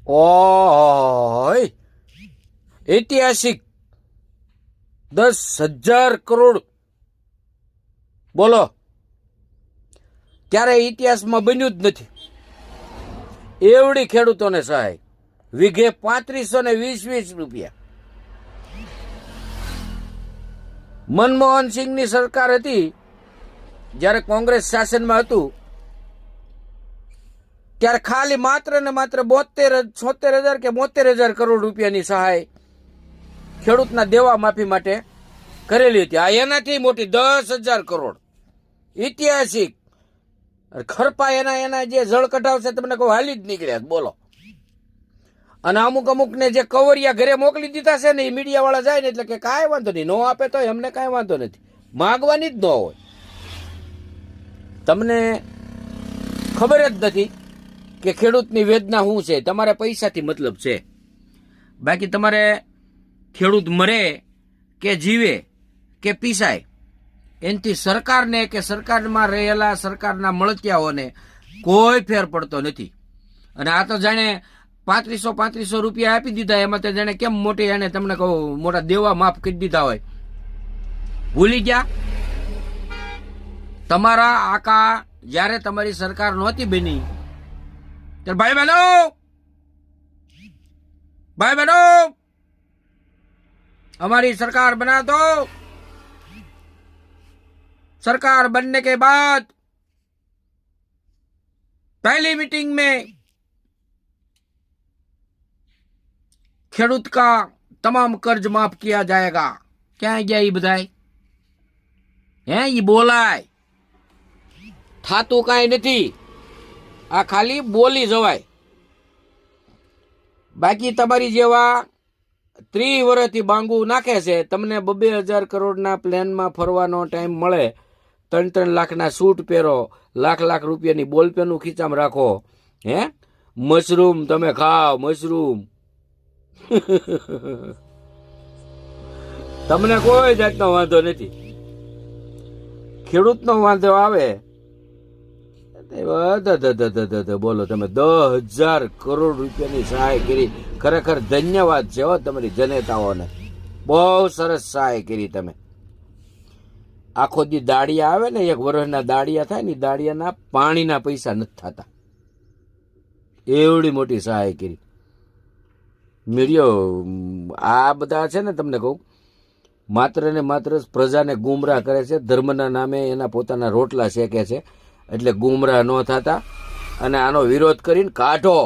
ઓય ઐતિહાસિક 10,000 કરોડ બોલો, ક્યારે ઇતિહાસમાં બન્યું જ નથી. એવડી ખેડૂતોને સહાય, વીઘે 3520 રૂપિયા. મનમોહન સિંહની સરકાર હતી જ્યારે કોંગ્રેસ શાસનમાં હતું ત્યારે ખાલી માત્ર ને માત્ર 76,000 કે 72,000 કરોડ રૂપિયાની સહાય ખેડૂતના દેવા માફી માટે કરેલી હતી. આ એનાથી મોટી 10,000 કરોડ ઐતિહાસિક. ખરપા એના જે જળ કઢાવશે તમને કહું હાલી જ નીકળ્યા. બોલો. અને અમુક ને જે કવરિયા ઘરે મોકલી દીધા છે ને એ મીડિયા વાળા જાય ને એટલે કે કાંઈ વાંધો નહીં, નો આપે તો એમને કાંઈ વાંધો નથી, માગવાની જ ન હોય. તમને ખબર જ નથી કે ખેડૂતની વેદના શું છે. તમારે પૈસાથી મતલબ છે, બાકી તમારે ખેડૂત મરે કે જીવે કે પીસાય એનાથી સરકારને કે સરકારમાં રહેલા સરકારના મળતિયાઓને કોઈ ફેર પડતો નથી. અને આ તો જાણે 3500 રૂપિયા આપી દીધા, એમાં તો જાણે કેમ મોટી એને તમને કહું મોટા દેવા માફ કરી દીધા હોય. ભૂલી ગયા તમારા આકા જ્યારે તમારી સરકાર નહોતી બની ત્યારે ભાઈ બહેનો हमारी सरकार बना दो. सरकार बनने के बाद पहली मीटिंग में खेडूत का तमाम कर्ज माफ किया जाएगा. क्या गया ये बताए हैं? ये बोलाय थातू काई नहीं, आ खाली बोली जवाय. बाकी तमारी जेवा 30 વર્ષથી બાંગુ નાખે છે, તમને 2,000 કરોડના પ્લેનમાં ફરવાનો ટાઈમ મળે, 3 લાખના સૂટ પહેરો, લાખ રૂપિયાની બોલપેનું ખીચામાં રાખો, હે મશરૂમ તમે ખાઓ, મશરૂમ. તમને કોઈ જાતનો વાંધો નથી. ખેડૂતનો વાંધો આવે બોલો તમે 10,000 કરોડ રૂપિયાની સહાય કરી. ખરેખર ધન્યવાદ છે હો તમારી જનતાઓને, બહુ સરસ સહાય કરી તમે. આખો દી દાડિયા આવે ને, 1 વર્ષના દાડિયા થાય ને, દાડિયાના પાણીના પૈસા નથી થતા, એવડી મોટી સહાય કરી. મીડિયો આ બધા છે ને તમને કહું માત્ર ને માત્ર પ્રજાને ગુમરાહ કરે છે, ધર્મના નામે એના પોતાના રોટલા શેકે છે. એટલે ગુમરાહ ન થતા અને આનો વિરોધ કરીને કાઢો.